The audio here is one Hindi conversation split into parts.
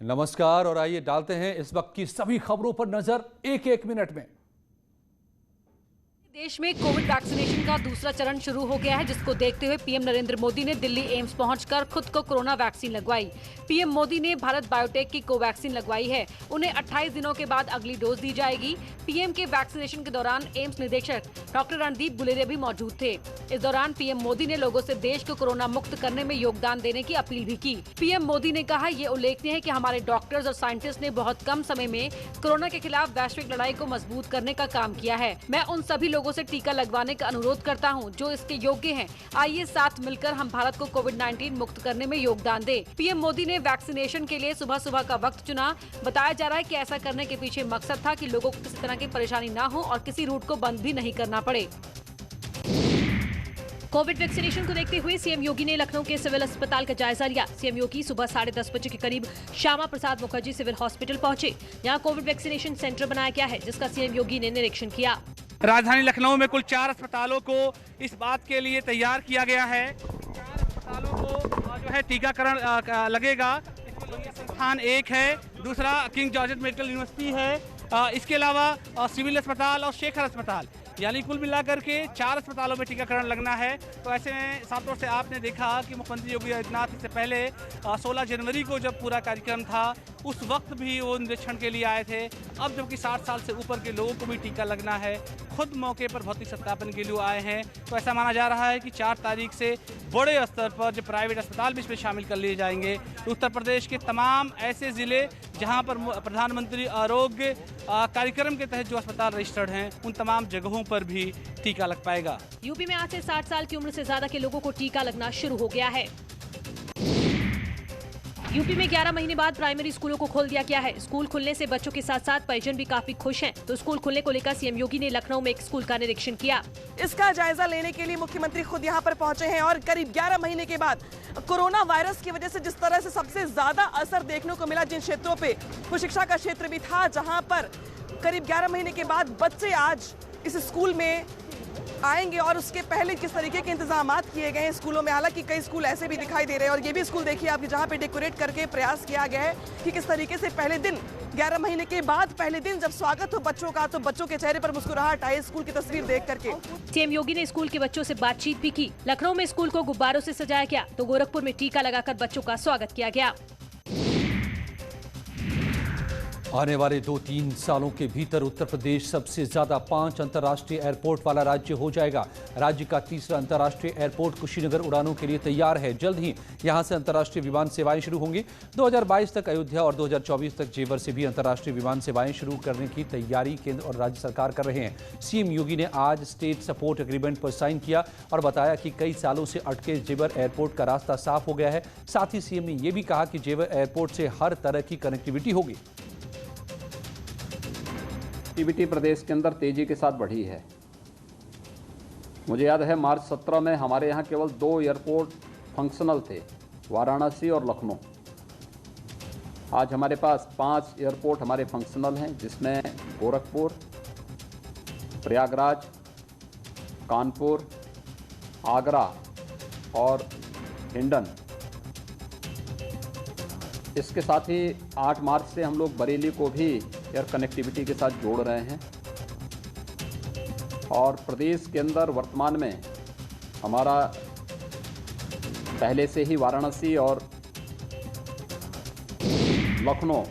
नमस्कार और आइए डालते हैं इस वक्त की सभी खबरों पर नजर एक एक मिनट में। देश में कोविड वैक्सीनेशन का दूसरा चरण शुरू हो गया है, जिसको देखते हुए पीएम नरेंद्र मोदी ने दिल्ली एम्स पहुंचकर खुद को कोरोना वैक्सीन लगवाई। पीएम मोदी ने भारत बायोटेक की कोवैक्सीन लगवाई है। उन्हें 28 दिनों के बाद अगली डोज दी जाएगी। पीएम के वैक्सीनेशन के दौरान एम्स निदेशक डॉक्टर रणदीप गुलेरिया भी मौजूद थे। इस दौरान पीएम मोदी ने लोगों से देश को कोरोना मुक्त करने में योगदान देने की अपील भी की। पीएम मोदी ने कहा, ये उल्लेखनीय है कि हमारे डॉक्टर्स और साइंटिस्ट ने बहुत कम समय में कोरोना के खिलाफ वैश्विक लड़ाई को मजबूत करने का काम किया है। मैं उन सभी लोगों से टीका लगवाने का अनुरोध करता हूं जो इसके योग्य हैं। आइए साथ मिलकर हम भारत को कोविड-19 मुक्त करने में योगदान दें। पीएम मोदी ने वैक्सीनेशन के लिए सुबह सुबह का वक्त चुना। बताया जा रहा है कि ऐसा करने के पीछे मकसद था कि लोगों को किसी तरह की परेशानी न हो और किसी रूट को बंद भी नहीं करना पड़े। कोविड वैक्सीनेशन को देखते हुए सीएम योगी ने लखनऊ के सिविल अस्पताल का जायजा लिया। सीएम योगी सुबह 10:30 बजे के करीब श्यामा प्रसाद मुखर्जी सिविल हॉस्पिटल पहुंचे। यहाँ कोविड वैक्सीनेशन सेंटर बनाया गया है, जिसका सीएम योगी ने निरीक्षण किया। राजधानी लखनऊ में कुल 4 अस्पतालों को इस बात के लिए तैयार किया गया है। 4 अस्पतालों को जो है टीकाकरण लगेगा। इसमें संस्थान एक है, दूसरा किंग जॉर्ज मेडिकल यूनिवर्सिटी है, इसके अलावा सिविल अस्पताल और शेखर अस्पताल, यानी कुल मिलाकर के 4 अस्पतालों में टीकाकरण लगना है। तो ऐसे में साफ तौर से आपने देखा कि मुख्यमंत्री योगी आदित्यनाथ इससे पहले 16 जनवरी को जब पूरा कार्यक्रम था उस वक्त भी वो निरीक्षण के लिए आए थे। अब जबकि 60 साल से ऊपर के लोगों को भी टीका लगना है, खुद मौके पर भौतिक सत्यापन के लिए आए हैं। तो ऐसा माना जा रहा है कि 4 तारीख से बड़े स्तर पर जो प्राइवेट अस्पताल भी इसमें शामिल कर लिए जाएंगे। तो उत्तर प्रदेश के तमाम ऐसे ज़िले जहाँ पर प्रधानमंत्री आरोग्य कार्यक्रम के तहत जो अस्पताल रजिस्टर्ड हैं, उन तमाम जगहों पर भी टीका लग पाएगा। यूपी में आज से 60 साल की उम्र से ज्यादा के लोगों को टीका लगना शुरू हो गया है। यूपी में 11 महीने बाद प्राइमरी स्कूलों को खोल दिया गया है। स्कूल खुलने से बच्चों के साथ साथ परिजन भी काफी खुश हैं। तो स्कूल खुलने को लेकर सीएम योगी ने लखनऊ में एक स्कूल का निरीक्षण किया। इसका जायजा लेने के लिए मुख्यमंत्री खुद यहां पर पहुंचे हैं और करीब 11 महीने के बाद कोरोना वायरस की वजह से जिस तरह से सबसे ज्यादा असर देखने को मिला जिन क्षेत्रों पे, वो शिक्षा का क्षेत्र भी था, जहां पर करीब 11 महीने के बाद बच्चे आज इस स्कूल में आएंगे और उसके पहले किस तरीके के इंतजामात किए गए हैं स्कूलों में। हालांकि कई स्कूल ऐसे भी दिखाई दे रहे हैं और ये भी स्कूल देखिए आपकी, जहां पे डेकोरेट करके प्रयास किया गया है कि किस तरीके से पहले दिन 11 महीने के बाद पहले दिन जब स्वागत हो बच्चों का, तो बच्चों के चेहरे पर मुस्कुराहट आए स्कूल की तस्वीर देख करके। सीएम योगी ने स्कूल के बच्चों से बातचीत भी की। लखनऊ में स्कूल को गुब्बारों से सजाया गया, तो गोरखपुर में टीका लगाकर बच्चों का स्वागत किया गया। आने वाले 2-3 सालों के भीतर उत्तर प्रदेश सबसे ज्यादा 5 अंतर्राष्ट्रीय एयरपोर्ट वाला राज्य हो जाएगा। राज्य का तीसरा अंतर्राष्ट्रीय एयरपोर्ट कुशीनगर उड़ानों के लिए तैयार है। जल्द ही यहां से अंतर्राष्ट्रीय विमान सेवाएं शुरू होंगी। 2022 तक अयोध्या और 2024 तक जेवर से भी अंतर्राष्ट्रीय विमान सेवाएं शुरू करने की तैयारी केंद्र और राज्य सरकार कर रहे हैं। सीएम योगी ने आज स्टेट सपोर्ट एग्रीमेंट पर साइन किया और बताया कि कई सालों से अटके जेवर एयरपोर्ट का रास्ता साफ हो गया है। साथ ही सीएम ने यह भी कहा कि जेवर एयरपोर्ट से हर तरह की कनेक्टिविटी होगी। एक्टिविटी प्रदेश के अंदर तेजी के साथ बढ़ी है। मुझे याद है मार्च 17 में हमारे यहाँ केवल 2 एयरपोर्ट फंक्शनल थे, वाराणसी और लखनऊ। आज हमारे पास 5 एयरपोर्ट हमारे फंक्शनल हैं, जिसमें गोरखपुर, प्रयागराज, कानपुर, आगरा और हिंडन। इसके साथ ही 8 मार्च से हम लोग बरेली को भी एयर कनेक्टिविटी के साथ जोड़ रहे हैं और प्रदेश के अंदर वर्तमान में हमारा पहले से ही वाराणसी और लखनऊ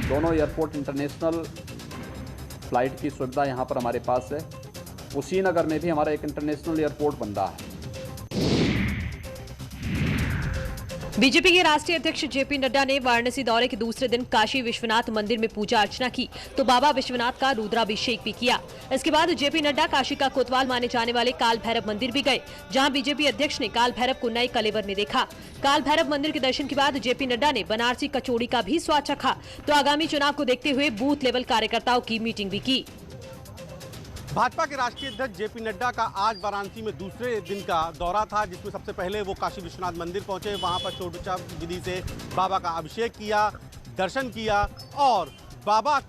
दोनों एयरपोर्ट इंटरनेशनल फ्लाइट की सुविधा यहाँ पर हमारे पास है। कुशीनगर में भी हमारा एक इंटरनेशनल एयरपोर्ट बन रहा है। बीजेपी के राष्ट्रीय अध्यक्ष जेपी नड्डा ने वाराणसी दौरे के दूसरे दिन काशी विश्वनाथ मंदिर में पूजा अर्चना की, तो बाबा विश्वनाथ का रुद्राभिषेक भी किया। इसके बाद जेपी नड्डा काशी का कोतवाल माने जाने वाले काल भैरव मंदिर भी गए, जहां बीजेपी अध्यक्ष ने काल भैरव को नए कलेवर में देखा। काल भैरव मंदिर के दर्शन के बाद जेपी नड्डा ने बनारसी कचौड़ी का भी स्वाद चखा, तो आगामी चुनाव को देखते हुए बूथ लेवल कार्यकर्ताओं की मीटिंग भी की। भाजपा के राष्ट्रीय अध्यक्ष जेपी नड्डा का आज वाराणसी में दूसरे दिन का दौरा था, जिसमें सबसे पहले वो काशी विश्वनाथ मंदिर पहुंचे। वहां पर षोडशोपचार विधि से बाबा का अभिषेक किया, दर्शन किया और बाबा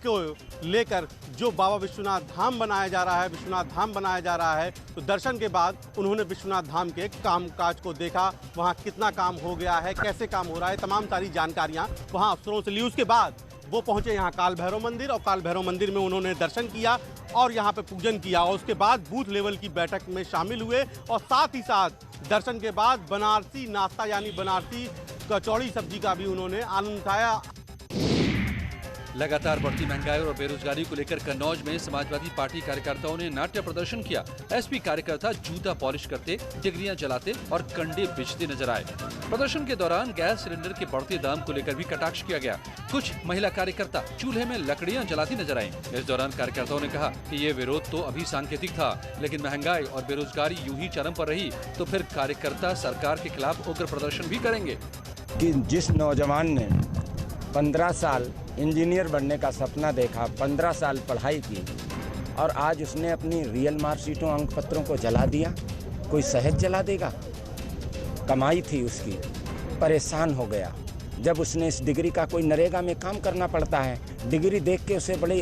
को लेकर जो बाबा विश्वनाथ धाम बनाया जा रहा है, विश्वनाथ धाम बनाया जा रहा है, तो दर्शन के बाद उन्होंने विश्वनाथ धाम के कामकाज को देखा, वहाँ कितना काम हो गया है, कैसे काम हो रहा है, तमाम सारी जानकारियाँ वहाँ अफसरों से ली। उसके बाद वो पहुंचे यहाँ काल भैरव मंदिर और काल भैरव मंदिर में उन्होंने दर्शन किया और यहाँ पे पूजन किया और उसके बाद बूथ लेवल की बैठक में शामिल हुए और साथ ही साथ दर्शन के बाद बनारसी नाश्ता यानी बनारसी कचौड़ी सब्जी का भी उन्होंने आनंद उठाया। लगातार बढ़ती महंगाई और बेरोजगारी को लेकर कन्नौज में समाजवादी पार्टी कार्यकर्ताओं ने नाट्य प्रदर्शन किया। एसपी कार्यकर्ता जूता पॉलिश करते, डिग्रियां जलाते और कंडे बेचते नजर आए। प्रदर्शन के दौरान गैस सिलेंडर के बढ़ते दाम को लेकर भी कटाक्ष किया गया। कुछ महिला कार्यकर्ता चूल्हे में लकड़ियां जलाती नजर आईं। इस दौरान कार्यकर्ताओं ने कहा कि ये विरोध तो अभी सांकेतिक था, लेकिन महंगाई और बेरोजगारी यूं ही चरम पर रही तो फिर कार्यकर्ता सरकार के खिलाफ उग्र प्रदर्शन भी करेंगे। कि जिस नौजवान ने 15 साल इंजीनियर बनने का सपना देखा, 15 साल पढ़ाई की और आज उसने अपनी रियल मार्कशीटों अंक पत्रों को जला दिया, कोई सहज जला देगा? कमाई थी उसकी, परेशान हो गया। जब उसने इस डिग्री का, कोई नरेगा में काम करना पड़ता है, डिग्री देख के उसे बड़े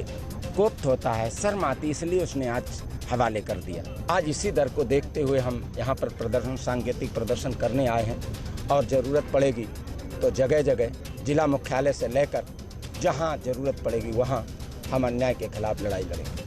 कोफ्त होता है, शर्म आती, इसलिए उसने आज हवाले कर दिया। आज इसी दर को देखते हुए हम यहाँ पर प्रदर्शन, सांकेतिक प्रदर्शन करने आए हैं और ज़रूरत पड़ेगी तो जगह जगह जिला मुख्यालय से लेकर जहां जरूरत पड़ेगी वहां हम अन्याय के खिलाफ लड़ाई लड़ेंगे।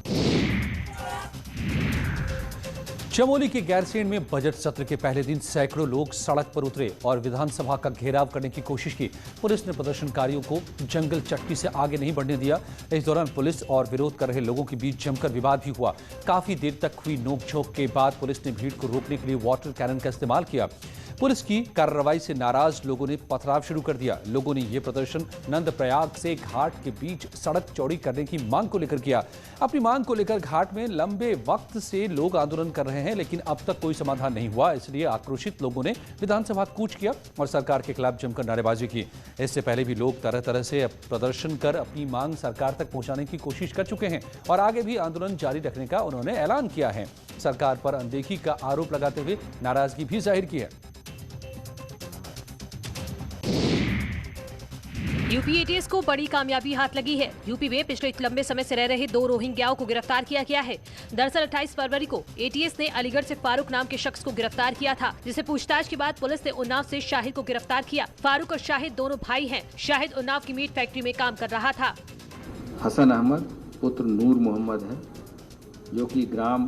चमोली के गैरसैंण में बजट सत्र के पहले दिन सैकड़ों लोग सड़क पर उतरे और विधानसभा का घेराव करने की कोशिश की। पुलिस ने प्रदर्शनकारियों को जंगल चट्टी से आगे नहीं बढ़ने दिया। इस दौरान पुलिस और विरोध कर रहे लोगों के बीच जमकर विवाद भी हुआ। काफी देर तक हुई नोकझोंक के बाद पुलिस ने भीड़ को रोकने के लिए वाटर कैनन का इस्तेमाल किया। पुलिस की कार्रवाई से नाराज लोगों ने पथराव शुरू कर दिया। लोगों ने यह प्रदर्शन नंदप्रयाग से घाट के बीच सड़क चौड़ी करने की मांग को लेकर किया। अपनी मांग को लेकर घाट में लंबे वक्त से लोग आंदोलन कर रहे हैं, लेकिन अब तक कोई समाधान नहीं हुआ। इसलिए आक्रोशित लोगों ने विधानसभा कूच किया और सरकार के खिलाफ जमकर नारेबाजी की। इससे पहले भी लोग तरह तरह से प्रदर्शन कर अपनी मांग सरकार तक पहुंचाने की कोशिश कर चुके हैं और आगे भी आंदोलन जारी रखने का उन्होंने ऐलान किया है। सरकार पर अनदेखी का आरोप लगाते हुए नाराजगी भी जाहिर की है। यूपी एटीएस को बड़ी कामयाबी हाथ लगी है। यूपी में पिछले लंबे समय से रह रहे 2 रोहिंग्याओं को गिरफ्तार किया गया है। दरअसल 28 फरवरी को एटीएस ने अलीगढ़ से फारूक नाम के शख्स को गिरफ्तार किया था, जिसे पूछताछ के बाद पुलिस ने उन्नाव से शाहिद को गिरफ्तार किया। फारूक और शाहिद दोनों भाई हैं। शाहिद उन्नाव की मीट फैक्ट्री में काम कर रहा था। हसन अहमद पुत्र नूर मोहम्मद है, जो कि ग्राम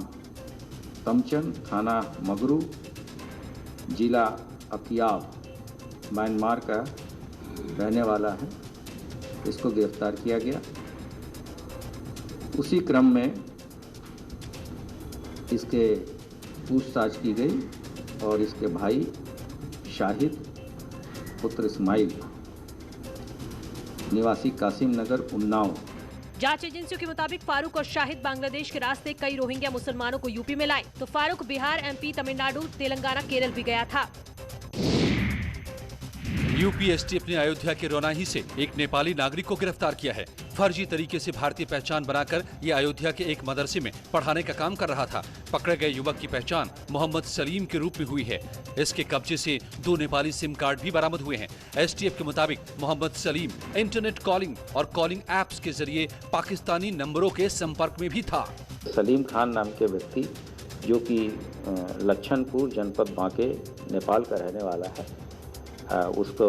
तमचन, थाना मगरू, जिला अकियाब, म्यांमार का रहने वाला है। इसको गिरफ्तार किया गया। उसी क्रम में इसके पूछताछ की गई और इसके भाई शाहिद पुत्र इस्माइल निवासी कासिम नगर, उन्नाव। जांच एजेंसियों के मुताबिक फारूक और शाहिद बांग्लादेश के रास्ते कई रोहिंग्या मुसलमानों को यूपी में लाए, तो फारूक बिहार, एमपी, तमिलनाडु, तेलंगाना, केरल भी गया था। यूपी एसटीएफ ने अयोध्या के रोनाही से एक नेपाली नागरिक को गिरफ्तार किया है। फर्जी तरीके से भारतीय पहचान बनाकर ये अयोध्या के एक मदरसे में पढ़ाने का काम कर रहा था। पकड़े गए युवक की पहचान मोहम्मद सलीम के रूप में हुई है। इसके कब्जे से 2 नेपाली सिम कार्ड भी बरामद हुए हैं। एसटीएफ के मुताबिक मोहम्मद सलीम इंटरनेट कॉलिंग और कॉलिंग एप्स के जरिए पाकिस्तानी नंबरों के संपर्क में भी था। सलीम खान नाम के व्यक्ति, जो कि लच्छनपुर जनपद बांके, नेपाल का रहने वाला है, उसको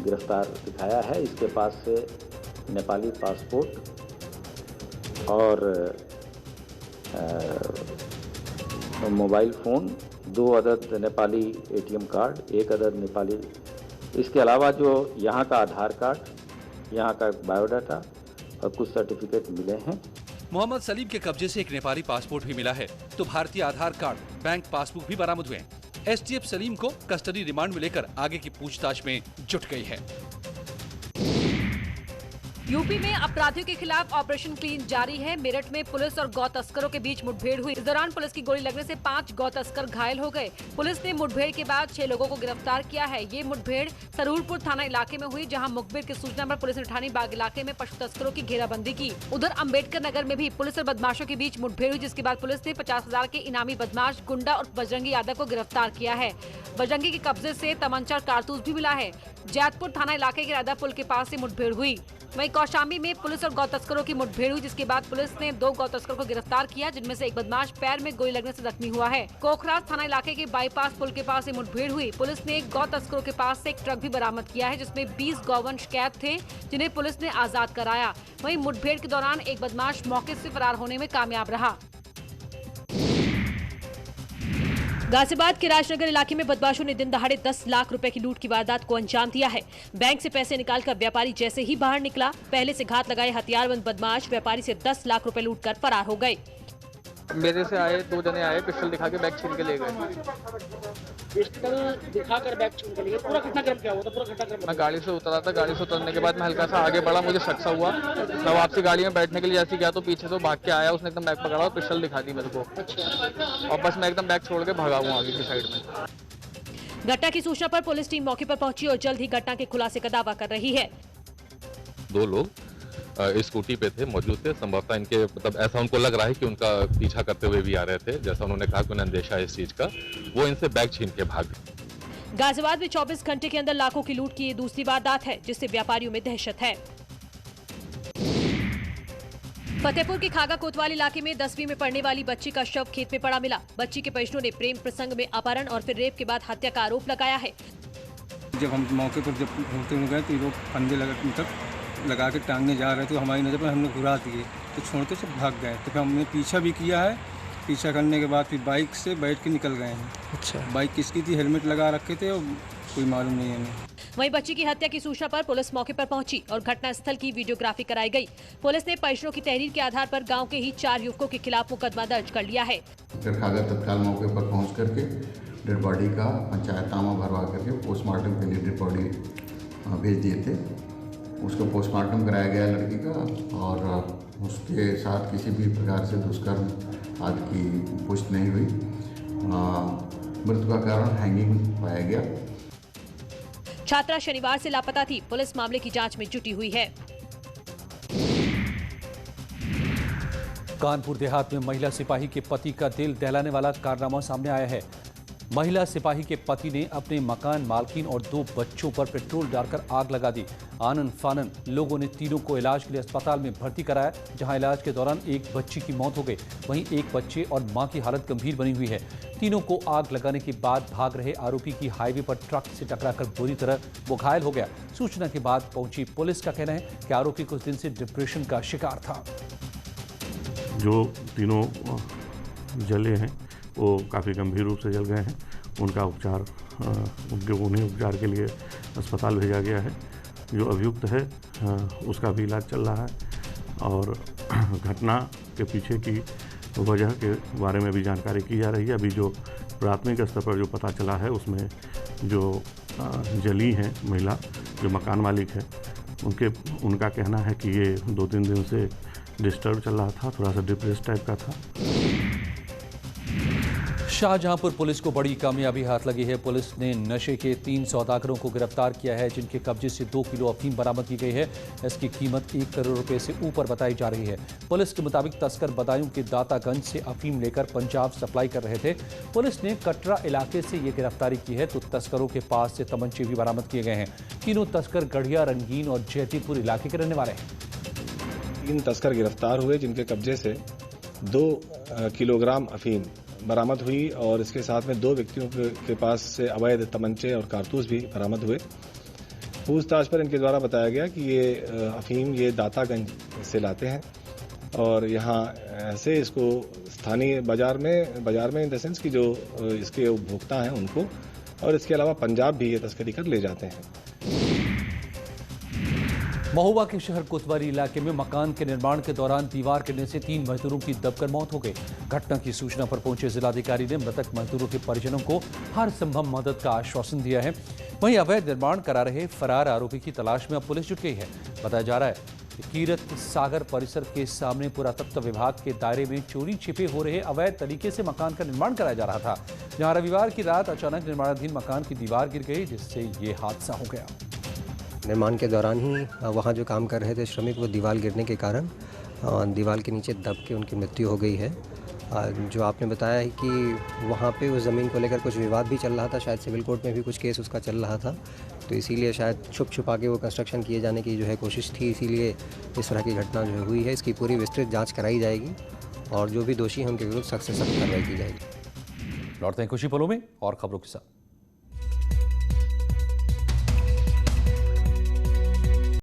गिरफ्तार दिखाया है। इसके पास से नेपाली पासपोर्ट और मोबाइल फ़ोन, 2 अदद नेपाली एटीएम कार्ड, 1 अदद नेपाली, इसके अलावा जो यहाँ का आधार कार्ड, यहाँ का बायोडाटा और कुछ सर्टिफिकेट मिले हैं। मोहम्मद सलीम के कब्जे से एक नेपाली पासपोर्ट भी मिला है, तो भारतीय आधार कार्ड, बैंक पासबुक भी बरामद हुए हैं। एसटीएफ सलीम को कस्टडी रिमांड में लेकर आगे की पूछताछ में जुट गई है। यूपी में अपराधियों के खिलाफ ऑपरेशन क्लीन जारी है। मेरठ में पुलिस और गौ तस्करों के बीच मुठभेड़ हुई। इस दौरान पुलिस की गोली लगने से 5 गौ तस्कर घायल हो गए। पुलिस ने मुठभेड़ के बाद 6 लोगों को गिरफ्तार किया है। ये मुठभेड़ सरूरपुर थाना इलाके में हुई, जहां मुखबिर की सूचना पर पुलिस ने ठानी बाग इलाके में पशु तस्करों की घेराबंदी की। उधर अम्बेडकर नगर में भी पुलिस और बदमाशों के बीच मुठभेड़ हुई, जिसके बाद पुलिस ने 50,000 के इनामी बदमाश गुंडा और बजरंगी यादव को गिरफ्तार किया है। बजरंगी के कब्जे से तमंचा और कारतूस भी मिला है। जैतपुर थाना इलाके के राधा पुल के पास से मुठभेड़ हुई। वहीं कौशाम्बी में पुलिस और गौ तस्करों की मुठभेड़ हुई, जिसके बाद पुलिस ने 2 गौ तस्करों को गिरफ्तार किया, जिनमें से एक बदमाश पैर में गोली लगने से जख्मी हुआ है। कोखराज थाना इलाके के बाईपास पुल के पास ये मुठभेड़ हुई। पुलिस ने गौ तस्करों के पास से एक ट्रक भी बरामद किया है, जिसमें 20 गौवंश कैद थे, जिन्हें पुलिस ने आजाद कराया। वहीं मुठभेड़ के दौरान एक बदमाश मौके से फरार होने में कामयाब रहा। गाजियाबाद के राजनगर इलाके में बदमाशों ने दिन दहाड़े 10 लाख रुपए की लूट की वारदात को अंजाम दिया है। बैंक से पैसे निकालकर व्यापारी जैसे ही बाहर निकला, पहले से घात लगाए हथियारबंद बदमाश व्यापारी से 10 लाख रुपए लूटकर फरार हो गए। मेरे से आए 2 जने आए, पिस्टल दिखा के बैग छीन के ले गए। पिस्टल दिखाकर बैग छीन के ले गए। पूरा घटनाक्रम क्या हुआ था? पूरा घटनाक्रम मैं गाड़ी से उतरा था, गाड़ी से उतरने के बाद मैं हल्का सा आगे बढ़ा, मुझे शक सा हुआ। मैं वापसी गाड़ी में बैठने के लिए जैसे गया तो पीछे से भाग के आया, उसने एकदम बैग पकड़ा और पिस्टल दिखा दी मेरे को। और बस मैं एकदम बैग छोड़ के भागा हूँ आगे की साइड में। घटना की सूचना पर पुलिस टीम मौके पर पहुंची और जल्द ही घटना के खुलासे का दावा कर रही है। 2 लोग स्कूटी पे थे, मौजूद थे। संभवतः इनके मतलब ऐसा उनको लग रहा है कि उनका पीछा करते हुए भी आ रहे थे। जैसा उन्होंने कहा कि उन्हें अंदेशा है इस चीज का, वो इनसे बैग छीन के भाग गए। गाजियाबाद में 24 घंटे के अंदर लाखों की लूट की ये दूसरी वारदात है, जिससे व्यापारियों में दहशत है। फतेहपुर के खागा कोतवाल इलाके में 10वीं में पढ़ने वाली बच्ची का शव खेत में पड़ा मिला। बच्ची के परिजनों ने प्रेम प्रसंग में अपहरण और फिर रेप के बाद हत्या का आरोप लगाया है। जब हम मौके पर जब होते हुए गए तो लोग फंदे लगा के टांगने जा रहे थे, तो हमारी नज़र पर हमने घुरा दिए तो छोड़ के सब भाग गए। तो फिर हमने पीछा भी किया है। पीछा करने के बाद फिर बाइक से बैठ के निकल गए हैं। अच्छा, बाइक किसकी थी? हेलमेट लगा रखे थे और कोई मालूम नहीं है हमें। वहीं बच्ची की हत्या की सूचना पर पुलिस मौके पर पहुंची और घटनास्थल की वीडियोग्राफी कराई गई। पुलिस ने परिजनों की तहरीर के आधार पर गांव के ही 4 युवकों के खिलाफ मुकदमा दर्ज कर लिया है। खागा तत्काल मौके पर पहुँच करके डेड बॉडी का पंचायतनामा भरवा करके पोस्टमार्टम के लिए डेड बॉडी भेज दिए थे। उसको पोस्टमार्टम कराया गया लड़की का, और उसके साथ किसी भी प्रकार से दुष्कर्म आदि की पुष्टि नहीं हुई। मृत्यु का कारण हैंगिंग पाया गया। छात्रा शनिवार से लापता थी। पुलिस मामले की जांच में जुटी हुई है। कानपुर देहात में महिला सिपाही के पति का दिल दहलाने वाला कारनामा सामने आया है। महिला सिपाही के पति ने अपने मकान मालकिन और 2 बच्चों पर पेट्रोल डालकर आग लगा दी। आनन फानन लोगों ने तीनों को इलाज के लिए अस्पताल में भर्ती कराया, जहां इलाज के दौरान एक बच्ची की मौत हो गई। वहीं एक बच्चे और मां की हालत गंभीर बनी हुई है। तीनों को आग लगाने के बाद भाग रहे आरोपी की हाईवे पर ट्रक से टकराकर बुरी तरह वो घायल हो गया। सूचना के बाद पहुंची पुलिस का कहना है कि आरोपी कुछ दिन से डिप्रेशन का शिकार था। जो तीनों जले हैं वो काफ़ी गंभीर रूप से जल गए हैं। उनका उपचार उन्हें उपचार के लिए अस्पताल भेजा गया है। जो अभियुक्त है उसका भी इलाज चल रहा है, और घटना के पीछे की वजह के बारे में भी जानकारी की जा रही है। अभी जो प्राथमिक स्तर पर जो पता चला है उसमें जो जली हैं महिला, जो मकान मालिक है, उनका कहना है कि ये 2-3 दिन से डिस्टर्ब चल रहा था, थोड़ा सा डिप्रेस टाइप का था। शाहजहांपुर पुलिस को बड़ी कामयाबी हाथ लगी है। पुलिस ने नशे के 3 सौदागरों को गिरफ्तार किया है, जिनके कब्जे से 2 किलो अफीम बरामद की गई है। इसकी कीमत 1 करोड़ रुपए से ऊपर बताई जा रही है। पुलिस के मुताबिक तस्कर बदायूं के दातागंज से अफीम लेकर पंजाब सप्लाई कर रहे थे। पुलिस ने कटरा इलाके से ये गिरफ्तारी की है, तो तस्करों के पास से तमंचे भी बरामद किए गए हैं। तीनों तस्कर गढ़िया, रंगीन और जैतीपुर इलाके के रहने वाले हैं। 3 तस्कर गिरफ्तार हुए, जिनके कब्जे से 2 किलोग्राम अफीम बरामद हुई, और इसके साथ में 2 व्यक्तियों के पास से अवैध तमंचे और कारतूस भी बरामद हुए। पूछताछ पर इनके द्वारा बताया गया कि ये अफीम ये दातागंज से लाते हैं, और यहाँ से इसको स्थानीय बाजार में इन द सेंस कि जो इसके उपभोक्ता हैं उनको, और इसके अलावा पंजाब भी ये तस्करी कर ले जाते हैं। महुआ के शहर कोतवाली इलाके में मकान के निर्माण के दौरान दीवार गिरने से 3 मजदूरों की दबकर मौत हो गई। घटना की सूचना पर पहुंचे जिलाधिकारी ने मृतक मजदूरों के परिजनों को हर संभव मदद का आश्वासन दिया है। वहीं अवैध निर्माण करा रहे फरार आरोपी की तलाश में अब पुलिस जुट गई है। बताया जा रहा है कि कीरत सागर परिसर के सामने पुरातत्व विभाग के दायरे में चोरी छिपे हो रहे अवैध तरीके से मकान का निर्माण कराया जा रहा था, जहां रविवार की रात अचानक निर्माणाधीन मकान की दीवार गिर गई, जिससे ये हादसा हो गया। निर्माण के दौरान ही वहाँ जो काम कर रहे थे श्रमिक, वो दीवार गिरने के कारण दीवार के नीचे दब के उनकी मृत्यु हो गई है। जो आपने बताया है कि वहाँ पे उस ज़मीन को लेकर कुछ विवाद भी चल रहा था, शायद सिविल कोर्ट में भी कुछ केस उसका चल रहा था, तो इसीलिए शायद छुपा के वो कंस्ट्रक्शन किए जाने की जो है कोशिश थी, इसीलिए इस तरह की घटना जो है हुई है। इसकी पूरी विस्तृत जांच कराई जाएगी और जो भी दोषी हैं उनके विरुद्ध सख्त से सख्त कार्रवाई की जाएगी। लौटते हैं खुशी पलों में और खबरों के साथ।